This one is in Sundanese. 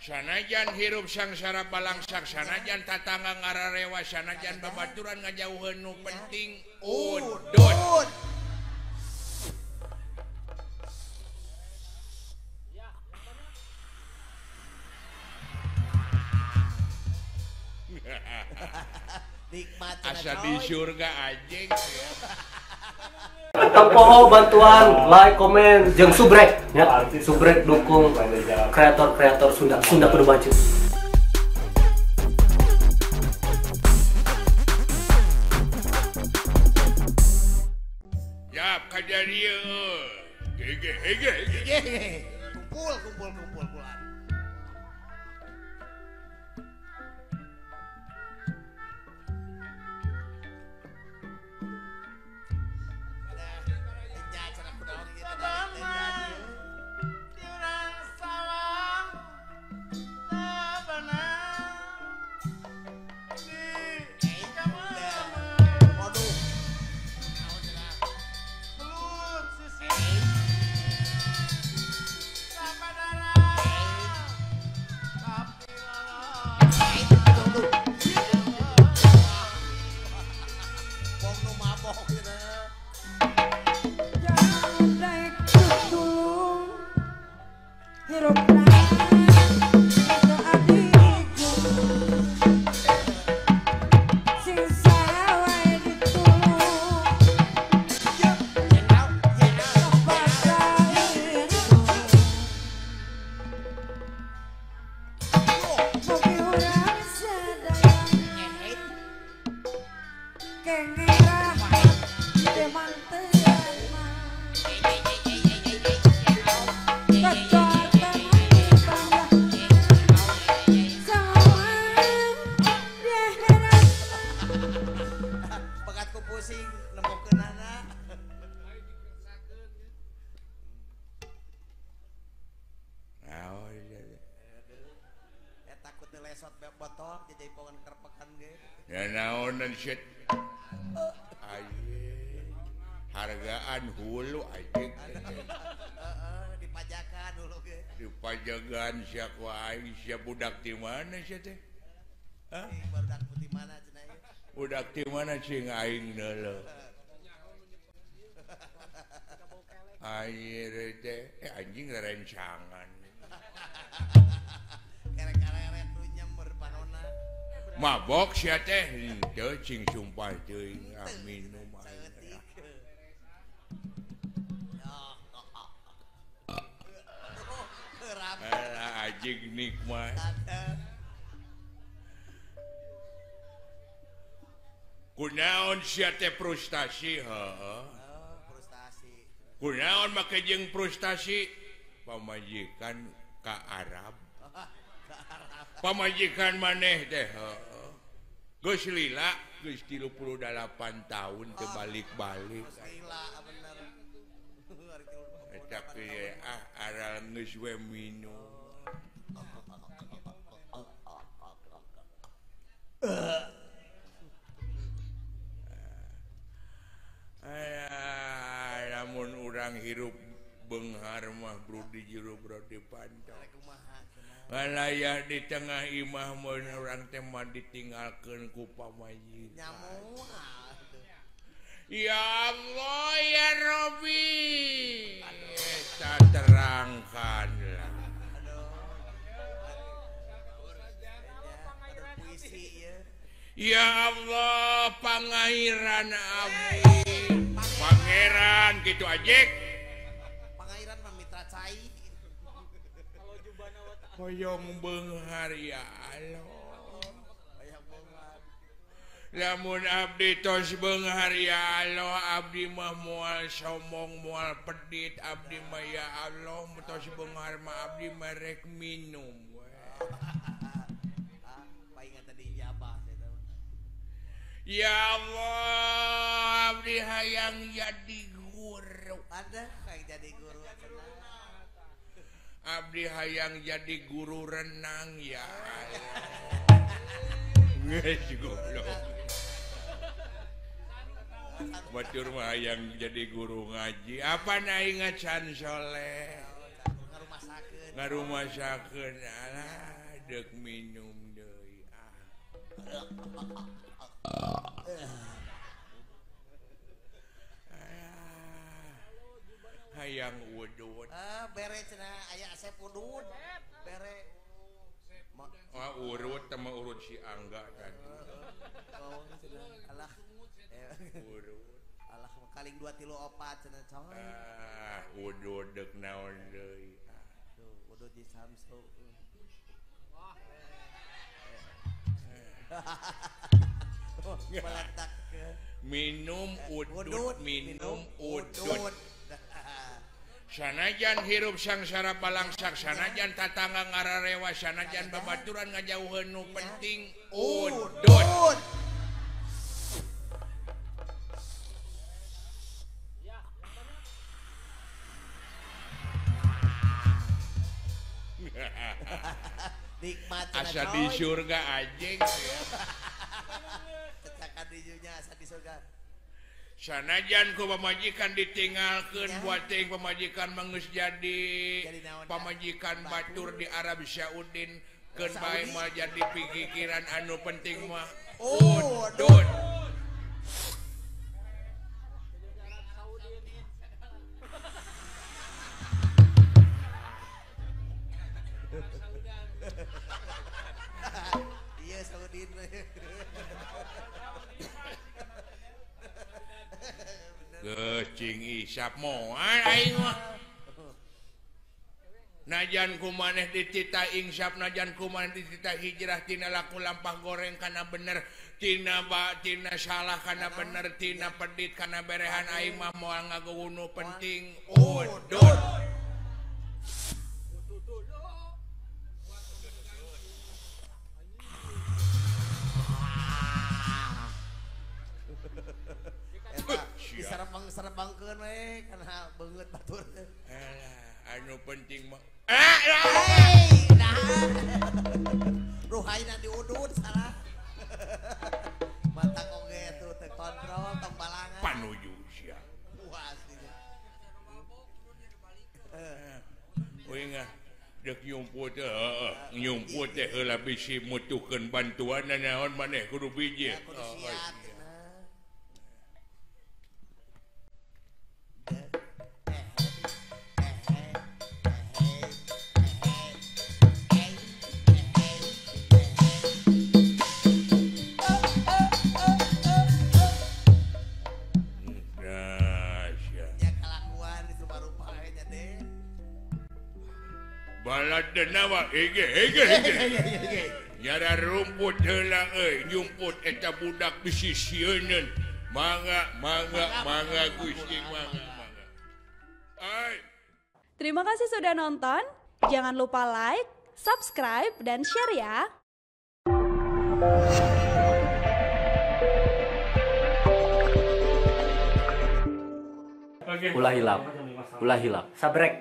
sanajan hirup sangsara palangsak sanajan tatangga ngararewa sanajan babaturan ngajauheun nu penting udut. Nikmat asa di surga anjing. Tempoho bantuan like, komen, jeung subrek ya. Subrek dukung kreator-kreator Sunda Kudu Baju. Yap kajadieu. Gege. kumpul pulan. Ya naonan shit. Hargaan hulu anjing. Dipajakan dulu ge. Dipajakan sia ku aing sia budak di mana sia teh? Hah? Budak putih mana cenah ieu? Budak di mana cing aing deuleu? Air teh anjing rencangan. Kerek-kerek nu nyember panona. Mabok sia teh teu cing sumpah teuing minum. Anjing nikmat. Kunaon sia teh frustasi heuh. Frustasi. Kunaon make jeung frustasi? Pamajikan ka Arab. Pamajikan maneh teh heuh. Geus lila geus 38 tahun teu balik-balik. Lila bener. Tapi aral geus we minum. Namun urang hirup beunghar mah brudi jero brodi pantau. Ngalayah di tengah imah mun urang teh mah ditinggalkeun ku pamajikan. Nyamuah. Ya Allah ya Rabbi. Eta terangkanlah. Ya Allah pangairan abdi. Pangeran gitu ajek. Pangairan mah mitra cai. Hoyong beunghar ya Allah. Lamun abdi tos beunghar ya Allah, abdi mah moal sombong, moal pedit, abdi mah ya Allah, tos beunghar mah abdi merek minum. Paingan tadi jabah eta. Ya Allah, abdi hayang jadi guru. Ada kayak jadi guru. Abdi hayang jadi guru renang ya Allah. Geus goblok. Batur mah hayang jadi guru ngaji. Apa na ingat can soleh? Ngarumasakeun. ngarumasakeun alah deuk minum deui hayang udut Bere cenah aya asep udut. Bere. Urut sama urut si Angga kan Oh, cenah. Alah. urut Alah kaling 2 3 4 cenah coy. udut deuk naon deui Tuh, udut di Samsu. Meletak ke minum udut udut, minum udut sanajan hirup sangsara balangsak sanajan tatangga ngararewa sanajan babaturan ngajauheun nu penting udut nikmat asa di surga anjing cetakan dijunya asa di surga. sanajan ku pamajikan ditinggalkeun Ya. buat teuing pamajikan manggeus jadi naon, pamajikan batur di Arab Saudin keun Saudi? bae mah jadi pikiran anu penting mah Udut. udut Iya Saudin. Geucing isap moal aing mah. Najan kumaneh ditita insap najan kumaneh ditita hijrah tina laku lampah goreng kana bener tina salah kana bener tina pedit kana berehan aing mah moal ngagunu penting udut. Eta diserembang-serembangkeun we kana beungeut batur teh. Alah, anu penting mah Hei, nah. Ruhaina diudut salah. Mata oge tuh teu kontrol tong balangan. panuju sia. Puas gitu. Uinga dek nyumput nyumput teh heula bisi mutuhkeun bantuan naon maneh kudu biji. Ya kudu siap cenah. Ya kelakuan itu rupa-rupa nya deh. Balad nawa ege nyara rumput heula euy nyumput eta budak bisi sieun mangga Gusti mangga ai Terima kasih sudah nonton. Jangan lupa like, subscribe, dan share ya. Ulah hilap. Sabrek.